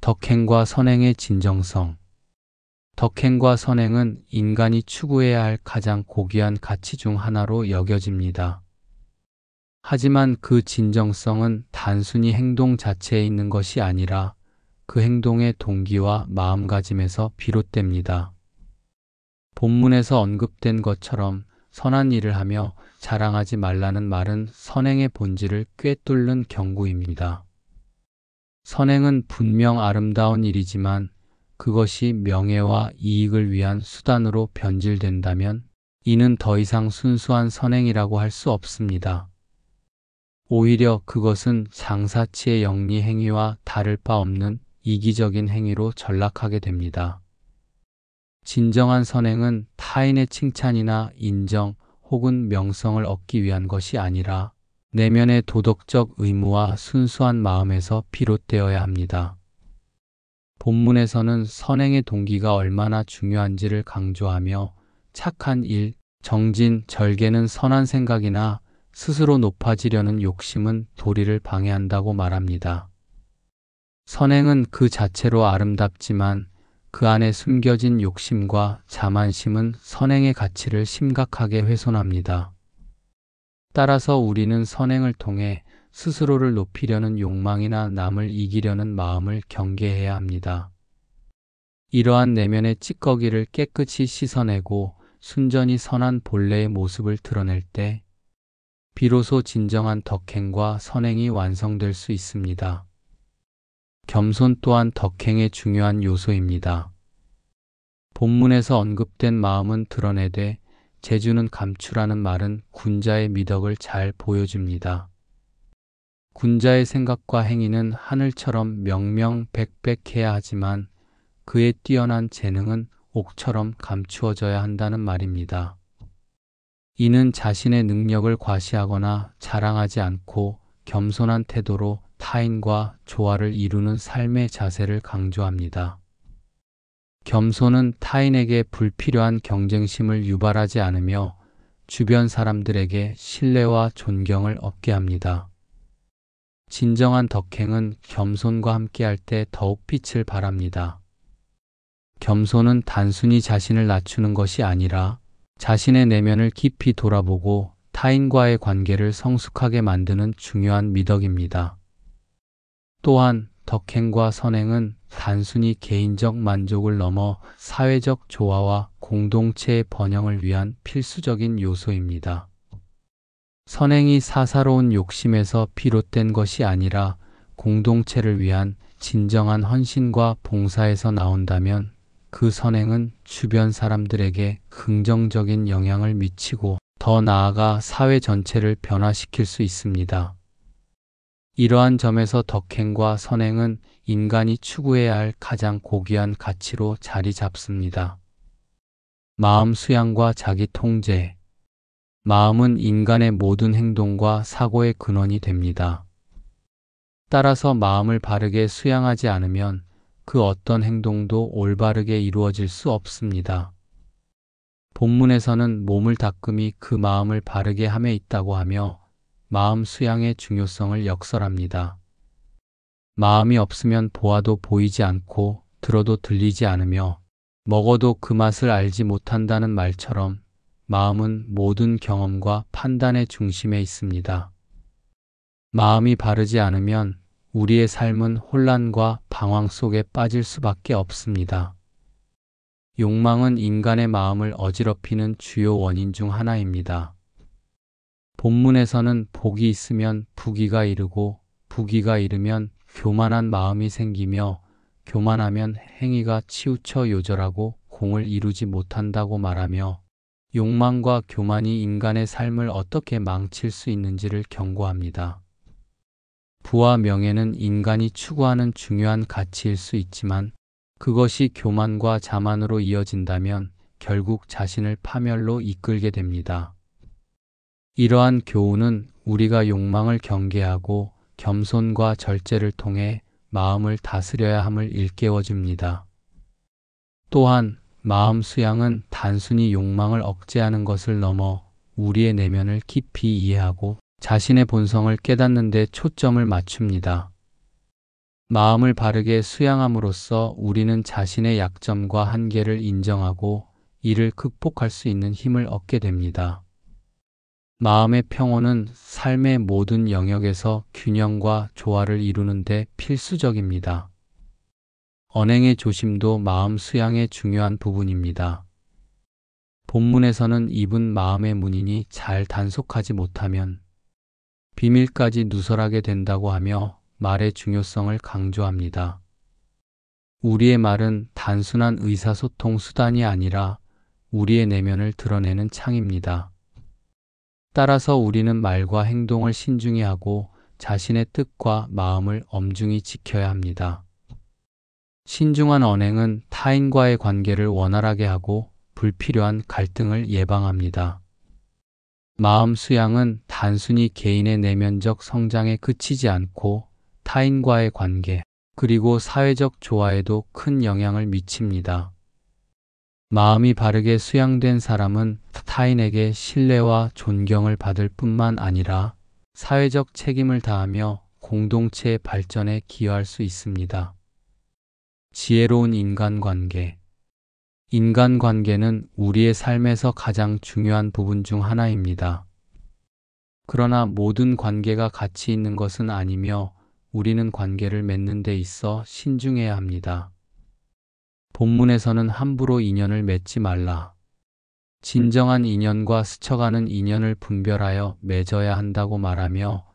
덕행과 선행의 진정성. 덕행과 선행은 인간이 추구해야 할 가장 고귀한 가치 중 하나로 여겨집니다. 하지만 그 진정성은 단순히 행동 자체에 있는 것이 아니라 그 행동의 동기와 마음가짐에서 비롯됩니다. 본문에서 언급된 것처럼 선한 일을 하며 자랑하지 말라는 말은 선행의 본질을 꿰뚫는 경고입니다. 선행은 분명 아름다운 일이지만 그것이 명예와 이익을 위한 수단으로 변질된다면 이는 더 이상 순수한 선행이라고 할 수 없습니다. 오히려 그것은 장사치의 영리 행위와 다를 바 없는 이기적인 행위로 전락하게 됩니다. 진정한 선행은 타인의 칭찬이나 인정 혹은 명성을 얻기 위한 것이 아니라 내면의 도덕적 의무와 순수한 마음에서 비롯되어야 합니다. 본문에서는 선행의 동기가 얼마나 중요한지를 강조하며 착한 일, 정진, 절개는 선한 생각이나 스스로 높아지려는 욕심은 도리를 방해한다고 말합니다. 선행은 그 자체로 아름답지만 그 안에 숨겨진 욕심과 자만심은 선행의 가치를 심각하게 훼손합니다. 따라서 우리는 선행을 통해 스스로를 높이려는 욕망이나 남을 이기려는 마음을 경계해야 합니다. 이러한 내면의 찌꺼기를 깨끗이 씻어내고 순전히 선한 본래의 모습을 드러낼 때 비로소 진정한 덕행과 선행이 완성될 수 있습니다. 겸손 또한 덕행의 중요한 요소입니다. 본문에서 언급된 마음은 드러내되 재주는 감추라는 말은 군자의 미덕을 잘 보여줍니다. 군자의 생각과 행위는 하늘처럼 명명백백해야 하지만 그의 뛰어난 재능은 옥처럼 감추어져야 한다는 말입니다. 이는 자신의 능력을 과시하거나 자랑하지 않고 겸손한 태도로 타인과 조화를 이루는 삶의 자세를 강조합니다. 겸손은 타인에게 불필요한 경쟁심을 유발하지 않으며 주변 사람들에게 신뢰와 존경을 얻게 합니다. 진정한 덕행은 겸손과 함께할 때 더욱 빛을 발합니다. 겸손은 단순히 자신을 낮추는 것이 아니라 자신의 내면을 깊이 돌아보고 타인과의 관계를 성숙하게 만드는 중요한 미덕입니다. 또한 덕행과 선행은 단순히 개인적 만족을 넘어 사회적 조화와 공동체의 번영을 위한 필수적인 요소입니다. 선행이 사사로운 욕심에서 비롯된 것이 아니라 공동체를 위한 진정한 헌신과 봉사에서 나온다면 그 선행은 주변 사람들에게 긍정적인 영향을 미치고 더 나아가 사회 전체를 변화시킬 수 있습니다. 이러한 점에서 덕행과 선행은 인간이 추구해야 할 가장 고귀한 가치로 자리 잡습니다. 마음 수양과 자기 통제. 마음은 인간의 모든 행동과 사고의 근원이 됩니다. 따라서 마음을 바르게 수양하지 않으면 그 어떤 행동도 올바르게 이루어질 수 없습니다. 본문에서는 몸을 닦음이 그 마음을 바르게 함에 있다고 하며 마음 수양의 중요성을 역설합니다. 마음이 없으면 보아도 보이지 않고 들어도 들리지 않으며 먹어도 그 맛을 알지 못한다는 말처럼 마음은 모든 경험과 판단의 중심에 있습니다. 마음이 바르지 않으면 우리의 삶은 혼란과 방황 속에 빠질 수밖에 없습니다. 욕망은 인간의 마음을 어지럽히는 주요 원인 중 하나입니다. 본문에서는 복이 있으면 부귀가 이르고 부귀가 이르면 교만한 마음이 생기며 교만하면 행위가 치우쳐 요절하고 공을 이루지 못한다고 말하며 욕망과 교만이 인간의 삶을 어떻게 망칠 수 있는지를 경고합니다. 부와 명예는 인간이 추구하는 중요한 가치일 수 있지만 그것이 교만과 자만으로 이어진다면 결국 자신을 파멸로 이끌게 됩니다. 이러한 교훈은 우리가 욕망을 경계하고 겸손과 절제를 통해 마음을 다스려야 함을 일깨워줍니다. 또한 마음 수양은 단순히 욕망을 억제하는 것을 넘어 우리의 내면을 깊이 이해하고 자신의 본성을 깨닫는 데 초점을 맞춥니다. 마음을 바르게 수양함으로써 우리는 자신의 약점과 한계를 인정하고 이를 극복할 수 있는 힘을 얻게 됩니다. 마음의 평온은 삶의 모든 영역에서 균형과 조화를 이루는 데 필수적입니다. 언행의 조심도 마음 수양의 중요한 부분입니다. 본문에서는 입은 마음의 문이니 잘 단속하지 못하면 비밀까지 누설하게 된다고 하며 말의 중요성을 강조합니다. 우리의 말은 단순한 의사소통 수단이 아니라 우리의 내면을 드러내는 창입니다. 따라서 우리는 말과 행동을 신중히 하고 자신의 뜻과 마음을 엄중히 지켜야 합니다. 신중한 언행은 타인과의 관계를 원활하게 하고 불필요한 갈등을 예방합니다. 마음 수양은 단순히 개인의 내면적 성장에 그치지 않고 타인과의 관계, 그리고 사회적 조화에도 큰 영향을 미칩니다. 마음이 바르게 수양된 사람은 타인에게 신뢰와 존경을 받을 뿐만 아니라 사회적 책임을 다하며 공동체의 발전에 기여할 수 있습니다. 지혜로운 인간관계. 인간관계는 우리의 삶에서 가장 중요한 부분 중 하나입니다. 그러나 모든 관계가 가치 있는 것은 아니며 우리는 관계를 맺는 데 있어 신중해야 합니다. 본문에서는 함부로 인연을 맺지 말라. 진정한 인연과 스쳐가는 인연을 분별하여 맺어야 한다고 말하며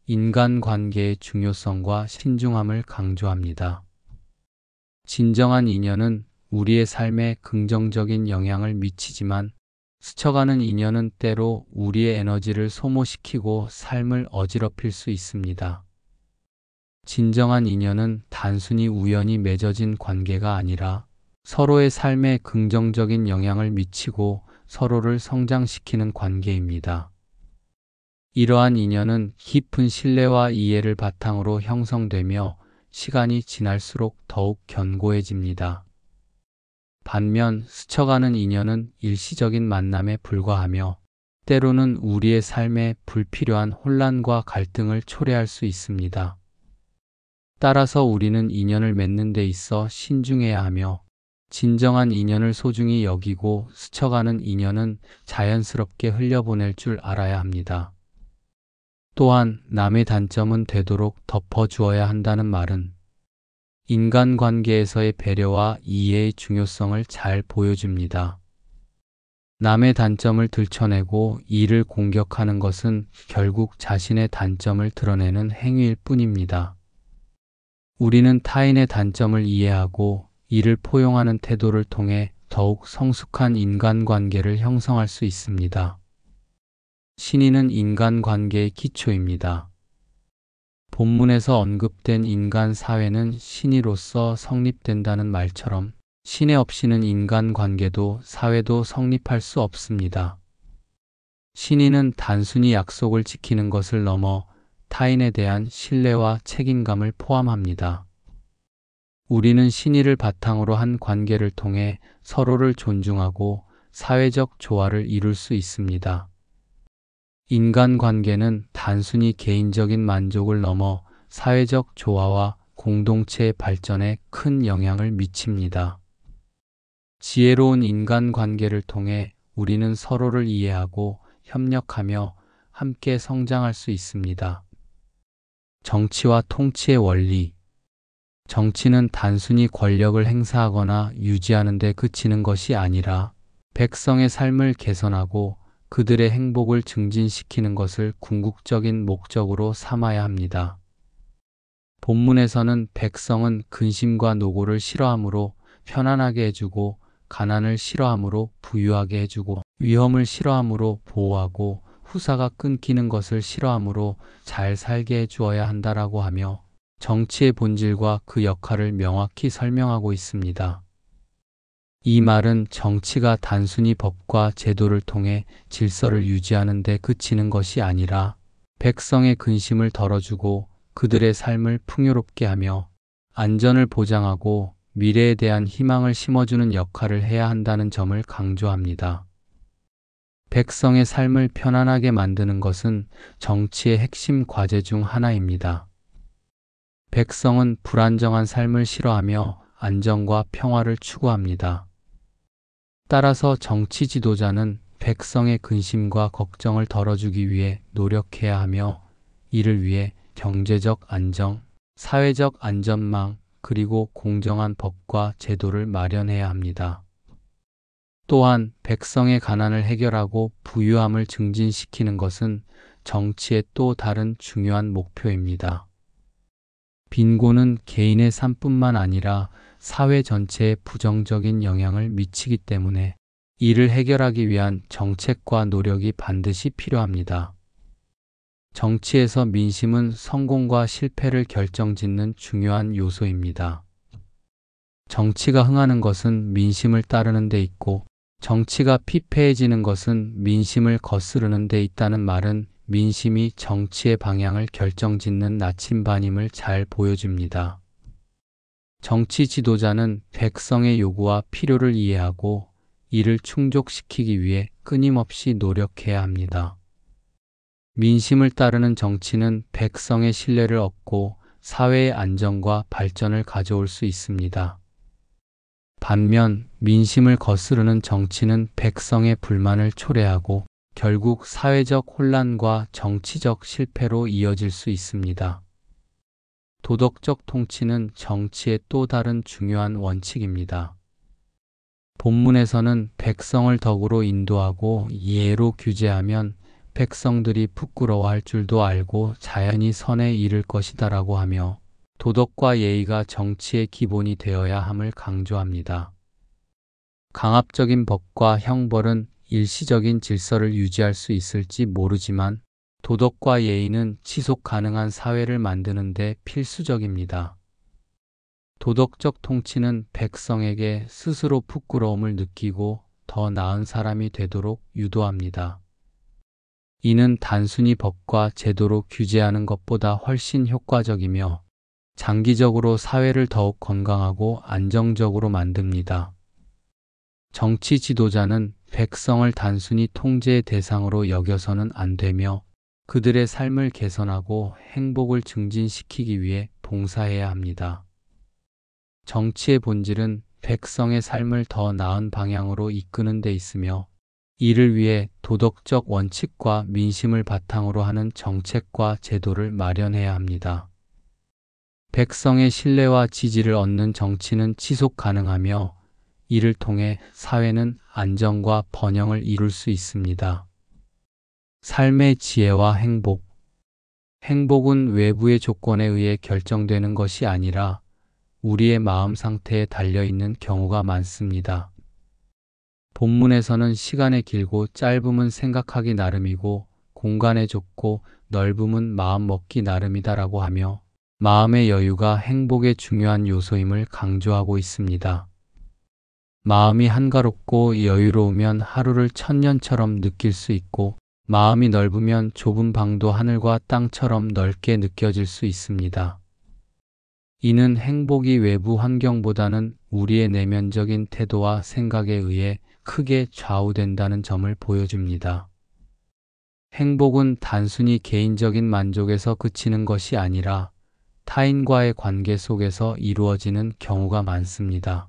인간관계의 중요성과 신중함을 강조합니다. 진정한 인연은 우리의 삶에 긍정적인 영향을 미치지만 스쳐가는 인연은 때로 우리의 에너지를 소모시키고 삶을 어지럽힐 수 있습니다. 진정한 인연은 단순히 우연히 맺어진 관계가 아니라 서로의 삶에 긍정적인 영향을 미치고 서로를 성장시키는 관계입니다. 이러한 인연은 깊은 신뢰와 이해를 바탕으로 형성되며 시간이 지날수록 더욱 견고해집니다. 반면 스쳐가는 인연은 일시적인 만남에 불과하며 때로는 우리의 삶에 불필요한 혼란과 갈등을 초래할 수 있습니다. 따라서 우리는 인연을 맺는 데 있어 신중해야 하며 진정한 인연을 소중히 여기고 스쳐가는 인연은 자연스럽게 흘려보낼 줄 알아야 합니다. 또한 남의 단점은 되도록 덮어주어야 한다는 말은 인간관계에서의 배려와 이해의 중요성을 잘 보여줍니다. 남의 단점을 들춰내고 이를 공격하는 것은 결국 자신의 단점을 드러내는 행위일 뿐입니다. 우리는 타인의 단점을 이해하고 이를 포용하는 태도를 통해 더욱 성숙한 인간관계를 형성할 수 있습니다. 신의는 인간관계의 기초입니다. 본문에서 언급된 인간 사회는 신의로서 성립된다는 말처럼 신의 없이는 인간관계도 사회도 성립할 수 없습니다. 신의는 단순히 약속을 지키는 것을 넘어 타인에 대한 신뢰와 책임감을 포함합니다. 우리는 신의를 바탕으로 한 관계를 통해 서로를 존중하고 사회적 조화를 이룰 수 있습니다. 인간관계는 단순히 개인적인 만족을 넘어 사회적 조화와 공동체의 발전에 큰 영향을 미칩니다. 지혜로운 인간관계를 통해 우리는 서로를 이해하고 협력하며 함께 성장할 수 있습니다. 정치와 통치의 원리. 정치는 단순히 권력을 행사하거나 유지하는 데 그치는 것이 아니라 백성의 삶을 개선하고 그들의 행복을 증진시키는 것을 궁극적인 목적으로 삼아야 합니다. 본문에서는 백성은 근심과 노고를 싫어하므로 편안하게 해주고 가난을 싫어하므로 부유하게 해주고 위험을 싫어하므로 보호하고 후사가 끊기는 것을 싫어하므로 잘 살게 해주어야 한다라고 하며 정치의 본질과 그 역할을 명확히 설명하고 있습니다. 이 말은 정치가 단순히 법과 제도를 통해 질서를 유지하는 데 그치는 것이 아니라 백성의 근심을 덜어주고 그들의 삶을 풍요롭게 하며 안전을 보장하고 미래에 대한 희망을 심어주는 역할을 해야 한다는 점을 강조합니다. 백성의 삶을 편안하게 만드는 것은 정치의 핵심 과제 중 하나입니다. 백성은 불안정한 삶을 싫어하며 안정과 평화를 추구합니다. 따라서 정치 지도자는 백성의 근심과 걱정을 덜어주기 위해 노력해야 하며 이를 위해 경제적 안정, 사회적 안전망, 그리고 공정한 법과 제도를 마련해야 합니다. 또한 백성의 가난을 해결하고 부유함을 증진시키는 것은 정치의 또 다른 중요한 목표입니다. 빈곤은 개인의 삶뿐만 아니라 사회 전체에 부정적인 영향을 미치기 때문에 이를 해결하기 위한 정책과 노력이 반드시 필요합니다. 정치에서 민심은 성공과 실패를 결정짓는 중요한 요소입니다. 정치가 흥하는 것은 민심을 따르는 데 있고 정치가 피폐해지는 것은 민심을 거스르는 데 있다는 말은 민심이 정치의 방향을 결정짓는 나침반임을 잘 보여줍니다. 정치 지도자는 백성의 요구와 필요를 이해하고 이를 충족시키기 위해 끊임없이 노력해야 합니다. 민심을 따르는 정치는 백성의 신뢰를 얻고 사회의 안정과 발전을 가져올 수 있습니다. 반면 민심을 거스르는 정치는 백성의 불만을 초래하고 결국 사회적 혼란과 정치적 실패로 이어질 수 있습니다. 도덕적 통치는 정치의 또 다른 중요한 원칙입니다. 본문에서는 백성을 덕으로 인도하고 예로 규제하면 백성들이 부끄러워할 줄도 알고 자연히 선에 이를 것이다라고 하며 도덕과 예의가 정치의 기본이 되어야 함을 강조합니다. 강압적인 법과 형벌은 일시적인 질서를 유지할 수 있을지 모르지만 도덕과 예의는 지속 가능한 사회를 만드는 데 필수적입니다. 도덕적 통치는 백성에게 스스로 부끄러움을 느끼고 더 나은 사람이 되도록 유도합니다. 이는 단순히 법과 제도로 규제하는 것보다 훨씬 효과적이며 장기적으로 사회를 더욱 건강하고 안정적으로 만듭니다. 정치 지도자는 백성을 단순히 통제의 대상으로 여겨서는 안 되며 그들의 삶을 개선하고 행복을 증진시키기 위해 봉사해야 합니다. 정치의 본질은 백성의 삶을 더 나은 방향으로 이끄는 데 있으며 이를 위해 도덕적 원칙과 민심을 바탕으로 하는 정책과 제도를 마련해야 합니다. 백성의 신뢰와 지지를 얻는 정치는 지속 가능하며 이를 통해 사회는 안정과 번영을 이룰 수 있습니다. 삶의 지혜와 행복. 행복은 외부의 조건에 의해 결정되는 것이 아니라 우리의 마음 상태에 달려있는 경우가 많습니다. 본문에서는 시간의 길고 짧음은 생각하기 나름이고 공간의 좁고 넓음은 마음 먹기 나름이다라고 하며 마음의 여유가 행복의 중요한 요소임을 강조하고 있습니다. 마음이 한가롭고 여유로우면 하루를 천년처럼 느낄 수 있고 마음이 넓으면 좁은 방도 하늘과 땅처럼 넓게 느껴질 수 있습니다. 이는 행복이 외부 환경보다는 우리의 내면적인 태도와 생각에 의해 크게 좌우된다는 점을 보여줍니다. 행복은 단순히 개인적인 만족에서 그치는 것이 아니라 타인과의 관계 속에서 이루어지는 경우가 많습니다.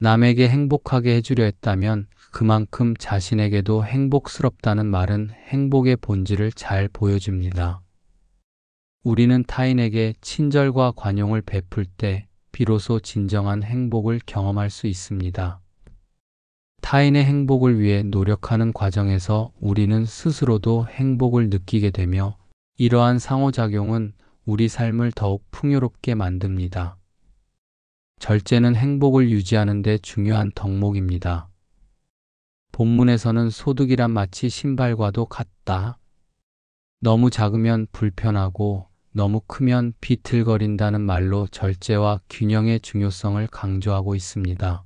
남에게 행복하게 해주려 했다면 그만큼 자신에게도 행복스럽다는 말은 행복의 본질을 잘 보여줍니다. 우리는 타인에게 친절과 관용을 베풀 때 비로소 진정한 행복을 경험할 수 있습니다. 타인의 행복을 위해 노력하는 과정에서 우리는 스스로도 행복을 느끼게 되며 이러한 상호작용은 우리 삶을 더욱 풍요롭게 만듭니다. 절제는 행복을 유지하는 데 중요한 덕목입니다. 본문에서는 소득이란 마치 신발과도 같다. 너무 작으면 불편하고 너무 크면 비틀거린다는 말로 절제와 균형의 중요성을 강조하고 있습니다.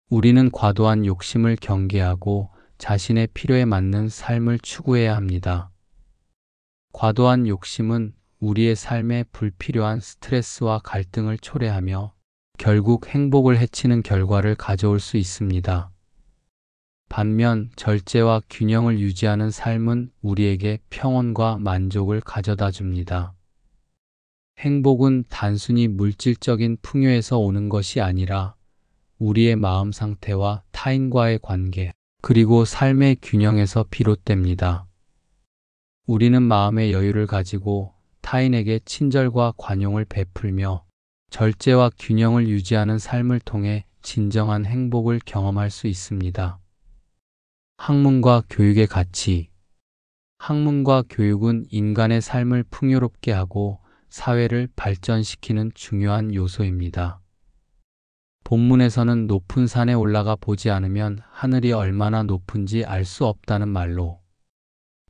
우리는 과도한 욕심을 경계하고 자신의 필요에 맞는 삶을 추구해야 합니다. 과도한 욕심은 우리의 삶에 불필요한 스트레스와 갈등을 초래하며 결국 행복을 해치는 결과를 가져올 수 있습니다. 반면 절제와 균형을 유지하는 삶은 우리에게 평온과 만족을 가져다 줍니다. 행복은 단순히 물질적인 풍요에서 오는 것이 아니라 우리의 마음 상태와 타인과의 관계, 그리고 삶의 균형에서 비롯됩니다. 우리는 마음의 여유를 가지고 타인에게 친절과 관용을 베풀며 절제와 균형을 유지하는 삶을 통해 진정한 행복을 경험할 수 있습니다. 학문과 교육의 가치. 학문과 교육은 인간의 삶을 풍요롭게 하고 사회를 발전시키는 중요한 요소입니다. 본문에서는 높은 산에 올라가 보지 않으면 하늘이 얼마나 높은지 알 수 없다는 말로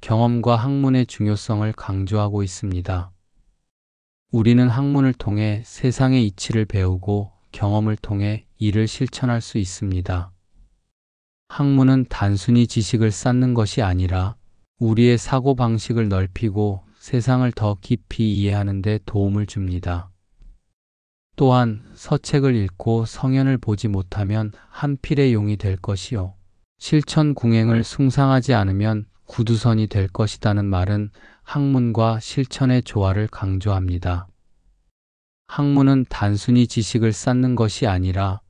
경험과 학문의 중요성을 강조하고 있습니다. 우리는 학문을 통해 세상의 이치를 배우고 경험을 통해 이를 실천할 수 있습니다. 학문은 단순히 지식을 쌓는 것이 아니라 우리의 사고방식을 넓히고 세상을 더 깊이 이해하는 데 도움을 줍니다. 또한 서책을 읽고 성현을 보지 못하면 한 필의 용이 될 것이요 실천궁행을 숭상하지 않으면 구두선이 될 것이라는 말은 학문과 실천의 조화를 강조합니다. 학문은 단순히 지식을 쌓는 것이 아니라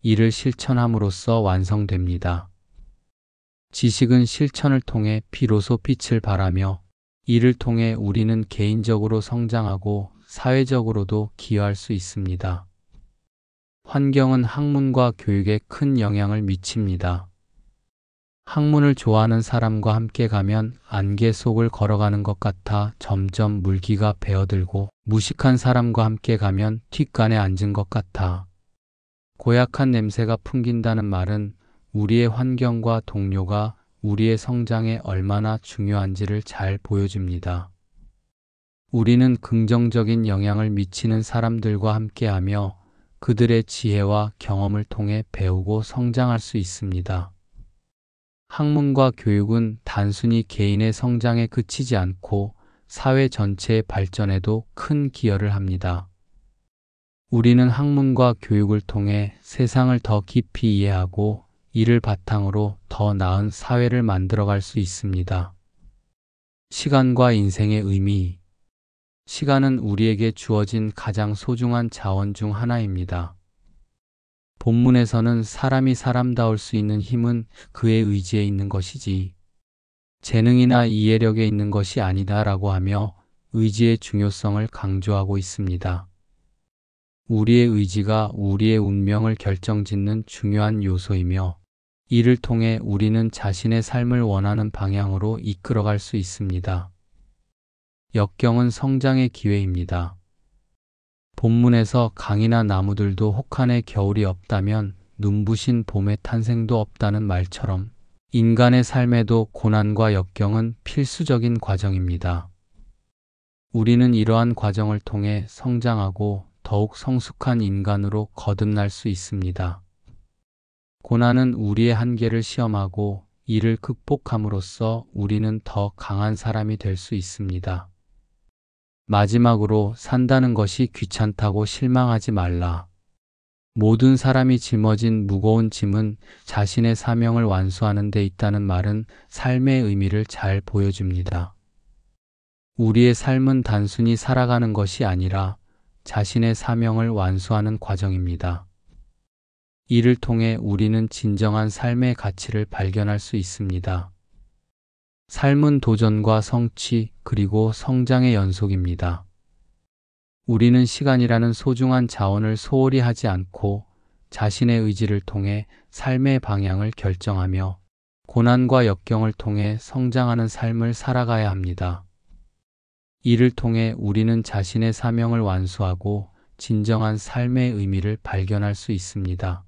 이를 실천함으로써 완성됩니다. 지식은 실천을 통해 비로소 빛을 발하며 이를 통해 우리는 개인적으로 성장하고 사회적으로도 기여할 수 있습니다. 환경은 학문과 교육에 큰 영향을 미칩니다. 학문을 좋아하는 사람과 함께 가면 안개 속을 걸어가는 것 같아 점점 물기가 배어들고 무식한 사람과 함께 가면 뒷간에 앉은 것 같아 고약한 냄새가 풍긴다는 말은 우리의 환경과 동료가 우리의 성장에 얼마나 중요한지를 잘 보여줍니다. 우리는 긍정적인 영향을 미치는 사람들과 함께하며 그들의 지혜와 경험을 통해 배우고 성장할 수 있습니다. 학문과 교육은 단순히 개인의 성장에 그치지 않고 사회 전체의 발전에도 큰 기여를 합니다. 우리는 학문과 교육을 통해 세상을 더 깊이 이해하고 이를 바탕으로 더 나은 사회를 만들어갈 수 있습니다. 시간과 인생의 의미. 시간은 우리에게 주어진 가장 소중한 자원 중 하나입니다. 본문에서는 사람이 사람다울 수 있는 힘은 그의 의지에 있는 것이지 재능이나 이해력에 있는 것이 아니다라고 하며 의지의 중요성을 강조하고 있습니다. 우리의 의지가 우리의 운명을 결정짓는 중요한 요소이며 이를 통해 우리는 자신의 삶을 원하는 방향으로 이끌어갈 수 있습니다. 역경은 성장의 기회입니다. 본문에서 강이나 나무들도 혹한의 겨울이 없다면 눈부신 봄의 탄생도 없다는 말처럼 인간의 삶에도 고난과 역경은 필수적인 과정입니다. 우리는 이러한 과정을 통해 성장하고 더욱 성숙한 인간으로 거듭날 수 있습니다. 고난은 우리의 한계를 시험하고 이를 극복함으로써 우리는 더 강한 사람이 될 수 있습니다. 마지막으로 산다는 것이 귀찮다고 실망하지 말라. 모든 사람이 짊어진 무거운 짐은 자신의 사명을 완수하는 데 있다는 말은 삶의 의미를 잘 보여줍니다. 우리의 삶은 단순히 살아가는 것이 아니라 자신의 사명을 완수하는 과정입니다. 이를 통해 우리는 진정한 삶의 가치를 발견할 수 있습니다. 삶은 도전과 성취 그리고 성장의 연속입니다. 우리는 시간이라는 소중한 자원을 소홀히 하지 않고 자신의 의지를 통해 삶의 방향을 결정하며 고난과 역경을 통해 성장하는 삶을 살아가야 합니다. 이를 통해 우리는 자신의 사명을 완수하고 진정한 삶의 의미를 발견할 수 있습니다.